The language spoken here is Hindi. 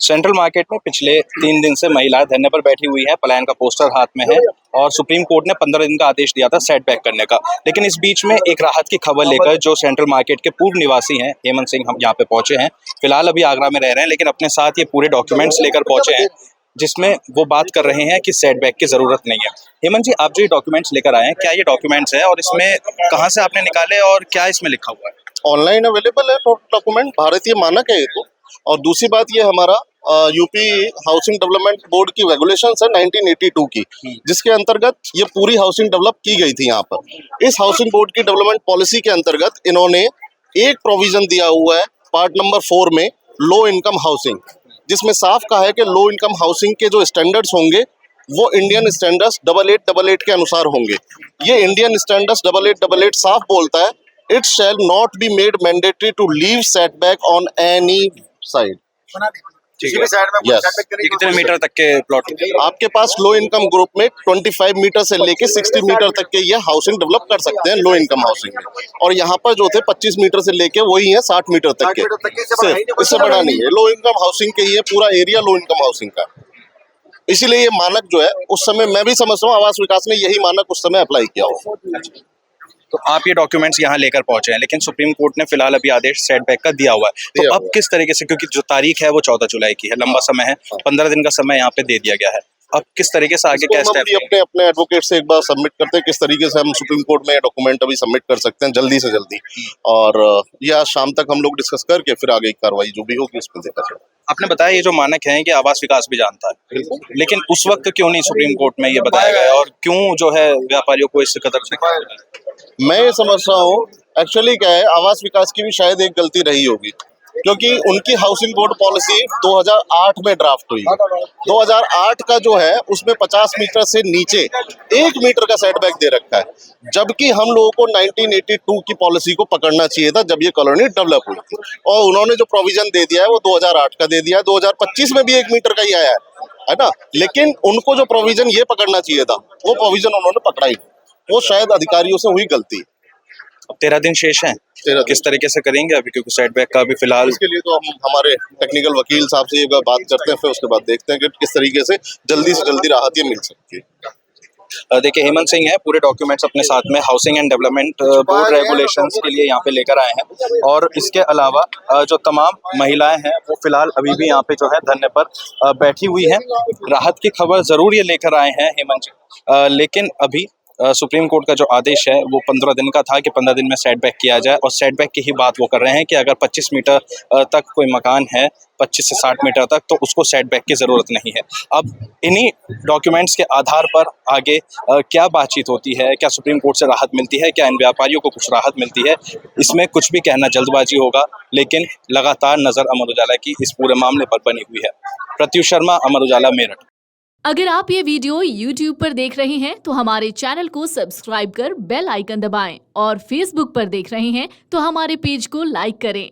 सेंट्रल मार्केट में पिछले 3 दिन से महिलाएं धरने पर बैठी हुई हैं। पलायन का पोस्टर हाथ में है और सुप्रीम कोर्ट ने 15 दिन का आदेश दिया था सेटबैक करने का। लेकिन इस बीच में एक राहत की खबर लेकर जो सेंट्रल मार्केट के पूर्व निवासी हैं हेमंत सिंह, हम यहाँ पे पहुंचे हैं। फिलहाल अभी आगरा में रह रहे हैं, लेकिन अपने साथ ये पूरे डॉक्यूमेंट्स लेकर पहुंचे हैं जिसमें वो बात कर रहे हैं कि सेटबैक की जरूरत नहीं है। हेमंत जी, आप जो ये डॉक्यूमेंट्स लेकर आए हैं, क्या ये डॉक्यूमेंट्स है और इसमें कहाँ से आपने निकाले और क्या इसमें लिखा हुआ है? ऑनलाइन अवेलेबल है डॉक्यूमेंट, भारतीय मानक है ये तो। और दूसरी बात ये हमारा यूपी हाउसिंग डेवलपमेंट बोर्ड की रेगुलेशंस है 1982 की, जिसके अंतर्गत ये पूरी हाउसिंग डेवलप की गई थी। यहाँ पर इस हाउसिंग बोर्ड की डेवलपमेंट पॉलिसी के अंतर्गत इन्होंने एक प्रोविजन दिया हुआ है पार्ट नंबर 4 में, लो इनकम हाउसिंग, जिसमें साफ कहा है कि लो इनकम हाउसिंग के जो स्टैंडर्ड्स होंगे वो इंडियन स्टैंडर्ड्स 8888 के अनुसार होंगे। ये इंडियन स्टैंडर्ड्स 8888 साफ बोलता है, it shall not be made mandatory to leave setback on any side. कितने मीटर तक के प्लॉट? आपके पास लो इनकम ग्रुप में 25 मीटर से लेके 60 मीटर तक के ये हाउसिंग डेवलप कर सकते हैं लो इनकम हाउसिंग में। और यहाँ पर जो थे 25 मीटर से लेके वही है 60 मीटर तक के, इससे बड़ा नहीं है। लो इनकम हाउसिंग के ये पूरा एरिया लो इनकम हाउसिंग का, इसीलिए ये मानक जो है उस समय मैं भी समझ रहा हूँ आवास विकास ने यही मानक उस समय अप्लाई किया हो। तो आप ये डॉक्यूमेंट्स यहाँ लेकर पहुंचे हैं, लेकिन सुप्रीम कोर्ट ने फिलहाल अभी आदेश सेटबैक का दिया हुआ है। तो अब किस तरीके से, क्योंकि जो तारीख है वो 14 जुलाई की है, लंबा समय है, 15 दिन का समय यहाँ पे दे दिया गया है, अब किस तरीके से आगे क्या स्टेप? अपने एडवोकेट से एक बार सबमिट करते हैं किस तरीके से हम सुप्रीम कोर्ट में डॉक्यूमेंट अभी सबमिट कर सकते हैं जल्दी से जल्दी, और ये आज शाम तक हम लोग डिस्कस करके फिर आगे की कार्रवाई जो भी होगी उस पर देखा जाएगा। आपने बताया ये जो मानक है कि आवास विकास भी जानता है, लेकिन उस वक्त क्यों नहीं सुप्रीम कोर्ट में ये बताया गया और क्यों जो है व्यापारियों को इस कदर से? मैं ये समझ रहा हूँ एक्चुअली क्या है, आवास विकास की भी शायद एक गलती रही होगी, क्योंकि उनकी हाउसिंग बोर्ड पॉलिसी 2008 में ड्राफ्ट हुई। 2008 का जो है उसमें 50 मीटर से नीचे 1 मीटर का सेटबैक दे रखा है, जबकि हम लोगों को 1982 की पॉलिसी को पकड़ना चाहिए था जब ये कॉलोनी डेवलप हुई थी। और उन्होंने जो प्रोविजन दे दिया है वो 2008 का दे दिया है, 2025 में भी 1 मीटर का ही आया है ना। लेकिन उनको जो प्रोविजन ये पकड़ना चाहिए था वो प्रोविजन उन्होंने पकड़ा ही, वो शायद अधिकारियों से हुई गलती। अब 13 दिन शेष हैं, किस तरीके से करेंगे अभी, क्योंकि सेटबैक का भी फिलहाल? इसके लिए तो हम हमारे टेक्निकल वकील साहब से एक बार बात करते हैं, फिर उसके बाद देखते हैं कि किस तरीके से जल्दी राहत ये मिल सकती है। देखिए, हेमंत सिंह है, पूरे डॉक्यूमेंट्स अपने साथ में housing and development board regulations के लिए यहाँ पे लेकर आए हैं। और इसके अलावा जो तमाम महिलाएं हैं वो फिलहाल अभी भी यहाँ पे जो है धरने पर बैठी हुई हैं। राहत की खबर जरूर ये लेकर आए हैं हेमंत जी, लेकिन अभी सुप्रीम कोर्ट का जो आदेश है वो 15 दिन का था कि 15 दिन में सेटबैक किया जाए, और सेटबैक की ही बात वो कर रहे हैं कि अगर 25 मीटर तक कोई मकान है, 25 से 60 मीटर तक, तो उसको सेटबैक की ज़रूरत नहीं है। अब इन्हीं डॉक्यूमेंट्स के आधार पर आगे क्या बातचीत होती है, क्या सुप्रीम कोर्ट से राहत मिलती है, क्या इन व्यापारियों को कुछ राहत मिलती है, इसमें कुछ भी कहना जल्दबाजी होगा। लेकिन लगातार नज़र अमर उजाला की इस पूरे मामले पर बनी हुई है। प्रत्युष शर्मा, अमर उजाला, मेरठ। अगर आप ये वीडियो YouTube पर देख रहे हैं तो हमारे चैनल को सब्सक्राइब कर बेल आइकन दबाएं, और Facebook पर देख रहे हैं तो हमारे पेज को लाइक करें।